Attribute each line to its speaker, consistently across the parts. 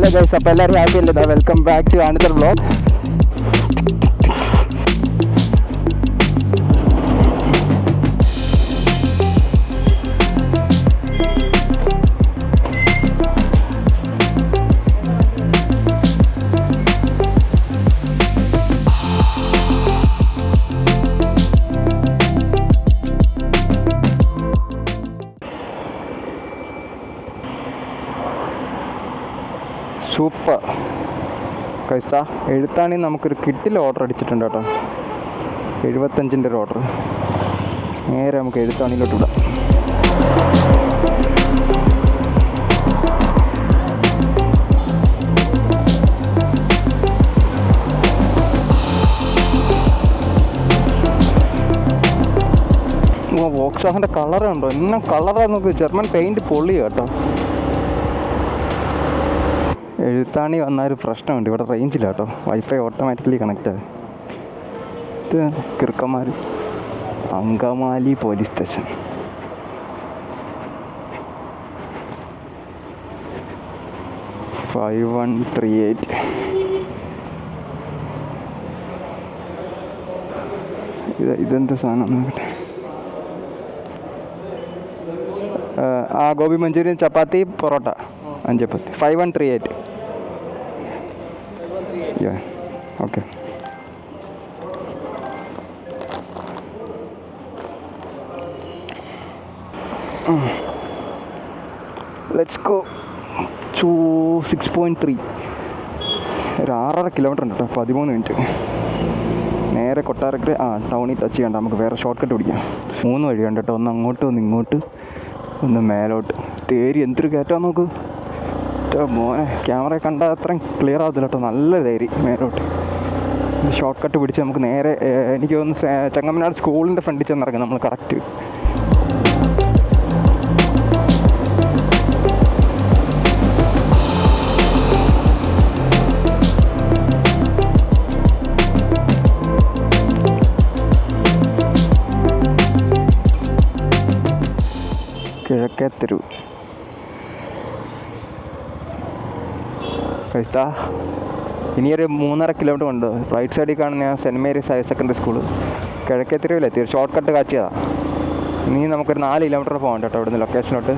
Speaker 1: Hello guys, അപ്പോൾ എല്ലാവരും happy അല്ലേ? Welcome back to another vlog. Super കൈസ. എഴുത്താണി നമുക്കൊരു കിട്ടിൽ ഓർഡർ അടിച്ചിട്ടുണ്ട് കേട്ടോ. 75-ൻ്റെ ഒരു ഓർഡർ. നേരെ നമുക്ക് എഴുത്താണിയിലോട്ട് വിടാം. വോക്സാഹിൻ്റെ കളറുണ്ടോ? എന്നെ കളറാണ് നോക്ക്. ജർമ്മൻ പെയിൻറ്റ് പൊള്ളിയ കേട്ടോ. എഴുത്താണി വന്നൊരു പ്രശ്നമുണ്ട്, ഇവിടെ റേഞ്ചില്ല കേട്ടോ. വൈഫൈ ഓട്ടോമാറ്റിക്കലി കണക്റ്റ് ആയി. ഇത് കിറുക്കന്മാർ. Angamaly police station. ഫൈവ് 5138. ഇതെന്താ സാധനം നോക്കട്ടെ. Gobi Manchurian, chapati, porotta, 5 chapati. 5138. Yeah, okay. Let's go to 6.3. ഒരു 6.5 കിലോമീറ്റർ ഉണ്ട് കേട്ടോ. 13 മിനിറ്റ്. നേരെ കൊട്ടാരക്കര ടൗണിൽ ടച്ച് ചെയ്യണ്ട. നമുക്ക് വേറെ ഷോർട്ട് കട്ട് പിടിക്കാം. 3 വഴിയുണ്ട് കേട്ടോ. ഒന്ന് അങ്ങോട്ട്, ഒന്ന് ഇങ്ങോട്ട്, ഒന്ന് മേലോട്ട്. തേരി എന്തൊരു കയറ്റാൻ നോക്ക് മോനെ. ക്യാമറ കണ്ടാൽ അത്രയും ക്ലിയർ ആവത്തില്ല കേട്ടോ. നല്ല തേരി മേലോട്ട്. ഷോർട്ട് കട്ട് പിടിച്ച് നമുക്ക് നേരെ എനിക്ക് തോന്നുന്നു ചെങ്ങമ്മനാട് സ്കൂളിൻ്റെ ഫ്രണ്ടിൽ ചെന്നിറങ്ങും നമ്മൾ കറക്റ്റ്. കിഴക്കേത്തെരുവ്. കഴിച്ചാ ഇനിയൊരു 3.5 കിലോമീറ്റർ ഉണ്ട്. റൈറ്റ് സൈഡിൽ കാണുന്ന saint Mary's higher secondary school. കിഴക്കേത്തെരുവിലെത്തി. ഒരു ഷോർട്ട് കട്ട് കാച്ചിയതാണ്. ഇനി നമുക്കൊരു 4 കിലോമീറ്റർ പോകാം കേട്ടോ ഇവിടുന്ന് ലൊക്കേഷനിലോട്ട്.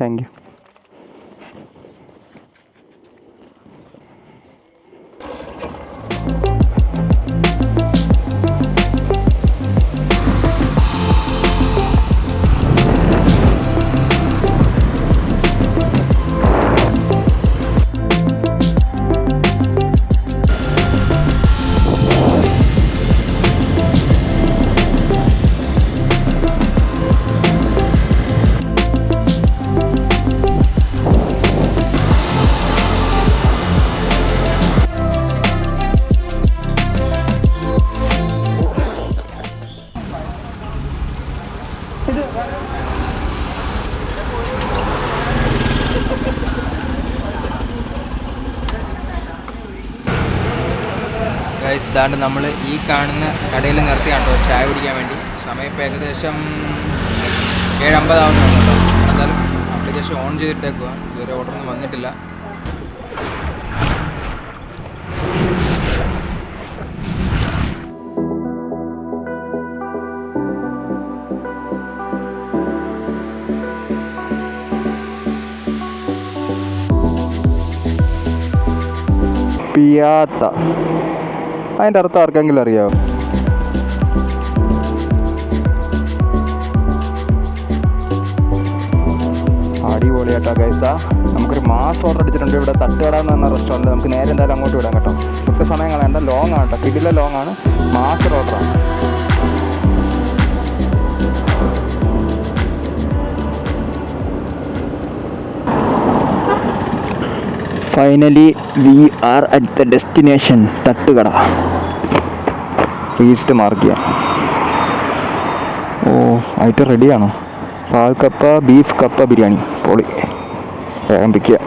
Speaker 1: Thank you.
Speaker 2: ഗൈസ്, ഇതാണ്ട് നമ്മൾ ഈ കാണുന്ന കടയിൽ നിർത്തിയാണ് കേട്ടോ ചായ കുടിക്കാൻ വേണ്ടി. സമയം ഇപ്പോൾ ഏകദേശം 7:50 ആവുന്നുണ്ട് കേട്ടോ. എന്തായാലും ആപ്ലിക്കേഷൻ ഓൺ ചെയ്തിട്ടേക്കുക. ഇതുവരെ ഓർഡറൊന്നും വന്നിട്ടില്ല.
Speaker 1: പിയാത്ത, അതിൻ്റെ അർത്ഥം ആർക്കെങ്കിലും അറിയാമോ? അടിപൊളിയാട്ടോ ഗൈസ. നമുക്കൊരു മാസ് ഓർഡർ അടിച്ചിട്ടുണ്ട് ഇവിടെ. തട്ടുകട എന്ന് പറഞ്ഞ റെസ്റ്റോറൻറ്റ്. നമുക്ക് നേരെ എന്തായാലും അങ്ങോട്ട് വിടാം കേട്ടോ. ഒറ്റ സമയം കളയണ്ട. ലോങ് ആണ് കേട്ടോ. കിടില ലോങ് ആണ്. മാസ് ഓർഡറാണ്. Finally we are at the destination. തട്ടുകട ഈസ്റ്റ് മാർക്ക് ചെയ്യാം. ഓ, ഐറ്റം റെഡിയാണോ? പാൽ കപ്പ, ബീഫ് കപ്പ ബിരിയാണി. പൊളി. വേഗം പിക്കുക.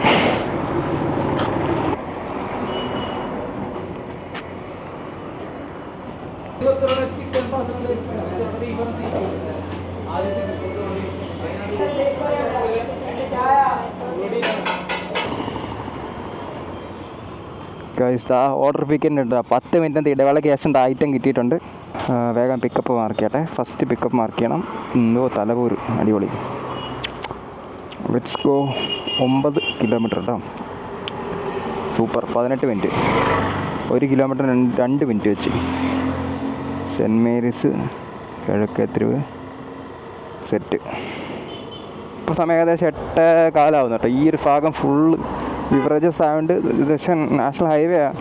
Speaker 1: ഗൈസ് ആ ഓർഡർ പിക്കുന്നുണ്ട്. 10 മിനിറ്റ് ഇടവേളയ്ക്ക് ശേഷം ഐറ്റം കിട്ടിയിട്ടുണ്ട്. വേഗം പിക്കപ്പ് മാർക്ക് ചെയ്യട്ടെ. ഫസ്റ്റ് പിക്കപ്പ് മാർക്ക് ചെയ്യണം. തലപൂർ അടിപൊളി. Let's go. 9 കിലോമീറ്റർ കേട്ടോ. സൂപ്പർ. 18 മിനിറ്റ്. 1 കിലോമീറ്റർ 2 മിനിറ്റ് വെച്ച്. സെൻറ്റ് മേരീസ് കിഴക്കേത്തെരുവ് സെറ്റ്. ഇപ്പോൾ സമയം ഏകദേശം 8:15 കേട്ടോ. ഈ ഒരു ഭാഗം ഫുള്ള് ബിവറേജസ് ആയതുകൊണ്ട് ഏകദേശം നാഷണൽ ഹൈവേ ആണ്.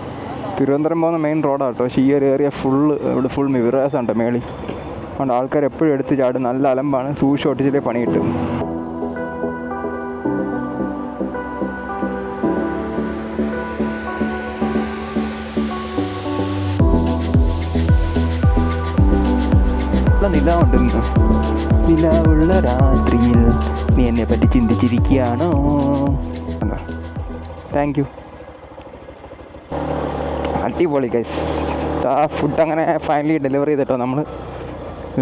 Speaker 1: തിരുവനന്തപുരം പോകുന്ന മെയിൻ റോഡാണ് കേട്ടോ. പക്ഷേ ഈ ഒരു ഏരിയ ഫുള്ള് ഇവിടെ ഫുൾ ബിവറേജസ് ആണ് മേളി. അതുകൊണ്ട് ആൾക്കാർ എപ്പോഴും എടുത്ത് ചാടും. നല്ല അലമ്പാണ്. സൂക്ഷിച്ച് ഒട്ടിച്ചിട്ടേ പണി കിട്ടും. നിലാവുണ്ടെന്ന്. നിലാവുള്ള രാത്രിയിൽ നീ എന്നെ പറ്റി ചിന്തിച്ചിരിക്കുകയാണോ? Thank you. അടിപൊളി ഗൈസ്. ആ ഫുഡ് അങ്ങനെ ഫൈനലി ഡെലിവറി ചെയ്തിട്ടോ. നമ്മൾ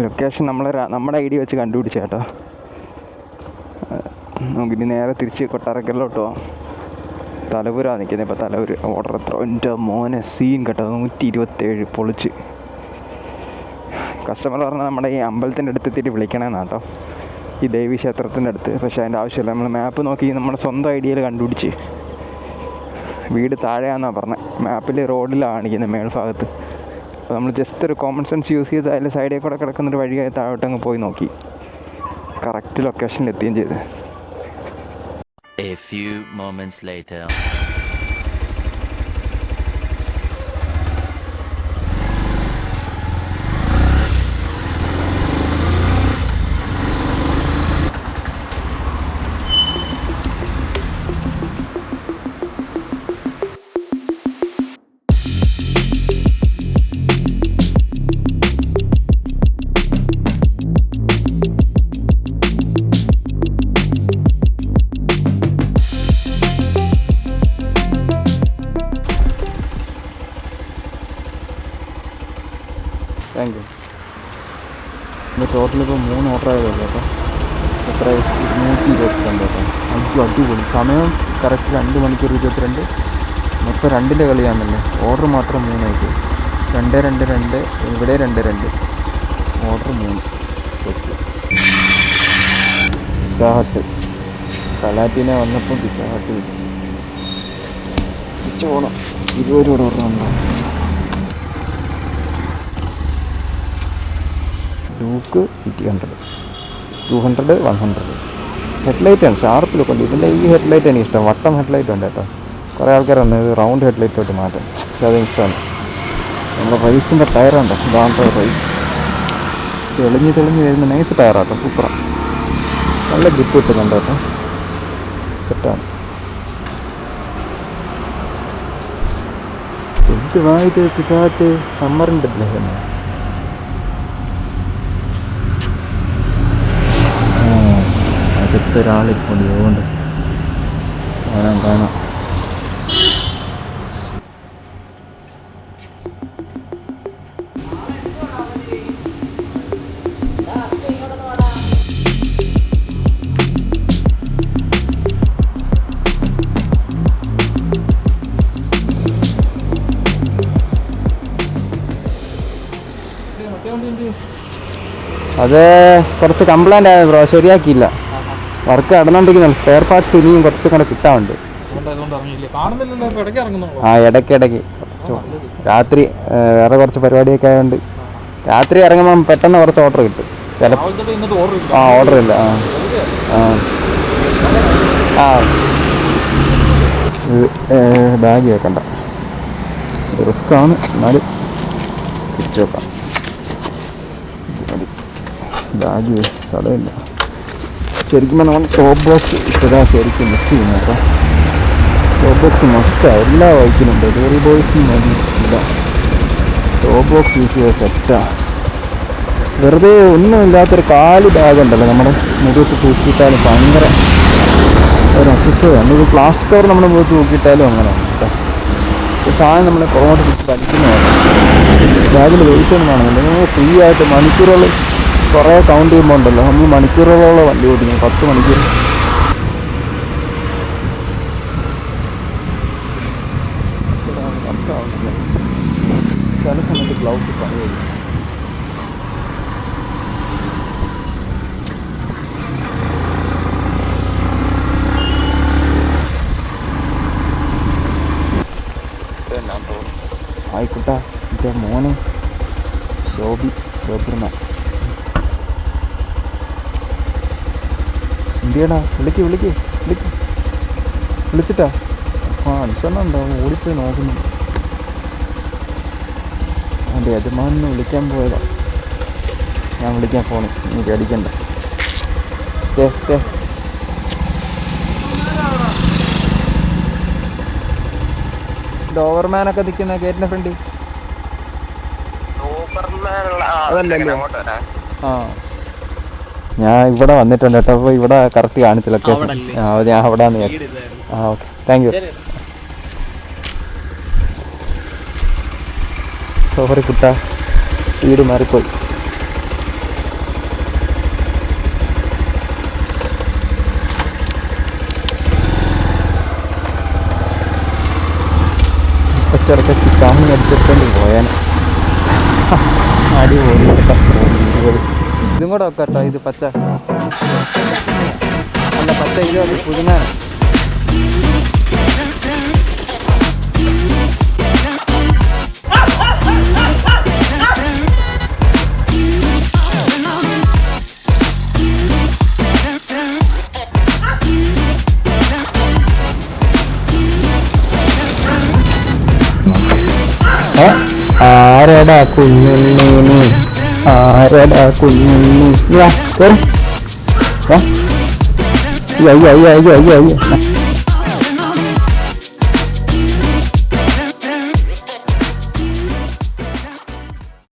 Speaker 1: ലൊക്കേഷൻ നമ്മുടെ ഐ ഡി വെച്ച് കണ്ടുപിടിച്ച കേട്ടോ. നമുക്കിനി നേരെ തിരിച്ച് കൊട്ടാരക്കരയിലോട്ട് പോകാം. തലപൂരാണ് നിൽക്കുന്നത്. ഇപ്പോൾ തലപൂർ ഓർഡർ എത്ര? എൻ്റെ മോനെ സീൻ കേട്ടോ. 127 പൊളിച്ച്. കസ്റ്റമർ പറഞ്ഞാൽ നമ്മുടെ ഈ അമ്പലത്തിൻ്റെ അടുത്ത് എത്തിയിട്ട് വിളിക്കണമെന്നാണ് കേട്ടോ. ഈ ദേവി ക്ഷേത്രത്തിൻ്റെ അടുത്ത്. പക്ഷേ അതിൻ്റെ ആവശ്യമില്ല. നമ്മൾ മാപ്പ് നോക്കി നമ്മുടെ സ്വന്തം ഐഡിയയിൽ കണ്ടുപിടിച്ച് വീട് താഴെയാണെന്നാണ് പറഞ്ഞത്. മാപ്പിൽ റോഡിലാണ് കാണിക്കുന്നത് മേൽഭാഗത്ത്. അപ്പോൾ നമ്മൾ ജസ്റ്റ് ഒരു കോമൺ സെൻസ് യൂസ് ചെയ്ത് അതിൽ സൈഡിൽ കൂടെ കിടക്കുന്നൊരു വഴിയായി താഴോട്ടങ്ങ് പോയി നോക്കി. കറക്റ്റ് ലൊക്കേഷനിൽ എത്തുകയും ചെയ്ത്.
Speaker 3: A few moments later.
Speaker 1: Thank you. ഇന്ന് ടോട്ടൽ ഇപ്പോൾ 3 ഓർഡർ ആയതല്ലോ കേട്ടോ. എത്ര? 222 കേട്ടോ. അടിപൊളി. സമയം കറക്റ്റ് 2 മണിക്കൂർ 22. മൊത്തം 2ൻ്റെ കളിയാണല്ലേ. ഓർഡർ മാത്രം 3 ആയിട്ട്. 2 ഇവിടെ 2 ഓർഡർ 3. പിസ്സാഹട്ട് കലാറ്റിനെ വന്നപ്പോൾ പിസ്സാഹട്ട് തിരിച്ചു പോകണം. 20 രൂപ ഓർഡർ വന്നോ. Duke city 100, 200, 100. ഹെഡ്ലൈറ്റാണ് ഷാർപ്പിലൊക്കെ ഉണ്ട്. ഇതിൻ്റെ ഈ ഹെഡ്ലൈറ്റ് എനിക്ക് ഇഷ്ടം. വട്ടം ഹെഡ്ലൈറ്റ് ഉണ്ട് കേട്ടോ. കുറേ ആൾക്കാരുണ്ട് ഇത് റൗണ്ട് ഹെഡ്ലൈറ്റോട്ട് മാറ്റാം. പക്ഷെ അത് ഇഷ്ടമാണ്. നമ്മുടെ റൈസിൻ്റെ ടയറുണ്ടോ. ഇതാണ് റൈസ്. തെളിഞ്ഞ് വരുന്ന നൈസ് ടയറാട്ടോ. സൂപ്പറാണ്. നല്ല ഗ്രിപ്പ് കിട്ടുന്നുണ്ട് കേട്ടോ. സെറ്റാണ്. എന്ത് വായിട്ട് പിസാറ്റ് സമ്മറിൻ്റെ ബ്ലഹന. അടുത്തൊരാളിപ്പോൾ അതുകൊണ്ട് കാണാം. അത് കുറച്ച് കംപ്ലൈൻ്റ് ആയത് ബ്രോ. ശരിയാക്കിയില്ല. വർക്ക് നടന്നുകൊണ്ടിരിക്കുന്നുണ്ട്. സ്പെയർ പാർട്സ് ഇനിയും കുറച്ച് കൂടെ കിട്ടാറുണ്ട്. ഇടയ്ക്ക് രാത്രി വേറെ കുറച്ച് പരിപാടിയൊക്കെ ആയതുകൊണ്ട് രാത്രി ഇറങ്ങുമ്പം പെട്ടെന്ന് കുറച്ച് ഓർഡർ കിട്ടും. ചിലപ്പോൾ ഓർഡർ ഇല്ല. ബാഗ് വെക്കണ്ട. റിസ്ക്കാണ്. എന്നാലും തിരിച്ചു വെക്കാം. ബാഗ് സ്ഥലമില്ല. ശരിക്കും നമ്മൾ ടോപ്പ് ബോക്സ് ഇപ്പോഴാണ് ശരിക്കും മിസ് ചെയ്യുന്നത് കേട്ടോ. ടോപ്പ് ബോക്സ് മസ്റ്റാണ്. എല്ലാ ബൈക്കിനും ഡെലിവറി ബോയ്സും മതി. ഇല്ല ടോപ്പ് ബോക്സ് യൂസ് ചെയ്ത സെറ്റാണ്. വെറുതെ ഒന്നുമില്ലാത്തൊരു കാല് ബാഗുണ്ടല്ലോ നമ്മുടെ മുഖത്ത് തൂക്കിയിട്ടാലും ഭയങ്കര ഒരു അസ്വസ്ഥതയാണ്. ഇത് പ്ലാസ്റ്റിക് കവർ നമ്മുടെ മുഖത്ത് തൂക്കിയിട്ടാലും അങ്ങനെയാണ് കേട്ടോ. സാധനം നമ്മളെ പുറകോട്ട് പിടിച്ച് വലിക്കുന്നതാണ്. ബാഗിൽ വെയിറ്റ് ഒന്നും കാണുന്നില്ല. നമ്മൾ ഫ്രീ ആയിട്ട് മണിക്കൂറുകൾ കുറേ കൗണ്ട് ചെയ്യുമ്പോൾ ഉണ്ടല്ലോ, നമ്മൾ മണിക്കൂറുകളോളം വണ്ടി ഓടിക്കുന്നു, 10 മണിക്കൂർ. ചില സമയത്ത് ഗ്ലൗസ് പണി വരും. ആയിക്കോട്ടെ, എൻ്റെ മോനെ ശോഭിർന്ന എന്തിയടാ, വിളിച്ചിട്ടാ? അനുസരണം ഉണ്ടാവും, ഓടിപ്പോയി നോക്കുന്നു. എൻ്റെ യജമാനെ വിളിക്കാൻ പോയതാ. ഞാൻ വിളിക്കാൻ ഫോണിൽ, നീ പേടിക്കണ്ട. ഡോവർമാനൊക്കെ നിൽക്കുന്ന ഗേറ്റിൻ്റെ ഫ്രണ്ടിൽ അതല്ലല്ലോ. ആ, ഞാൻ ഇവിടെ വന്നിട്ടുണ്ട് കേട്ടോ. അപ്പോൾ ഇവിടെ കറക്റ്റ് കാണിച്ചില്ല. ഞാൻ അവിടെ വന്ന്. ആ, ഓക്കെ, താങ്ക് യു. സോറി കുട്ടാ, വീട് മാറിപ്പോയി. ചെറുക്കത്തി കാമി അടിച്ചിട്ടുണ്ട് പോയാൻ. അടിപൊളി കേട്ടോ. ഇതും കൂടെ വെക്കട്ടോ. ഇത് പച്ച അല്ല, പച്ച ഇത് അത് പുതുനാണ്. ആരടാ കുഞ്ഞുണ്ണി, ആരടാ കുഞ്ഞുണ്ണി. അയ്യോ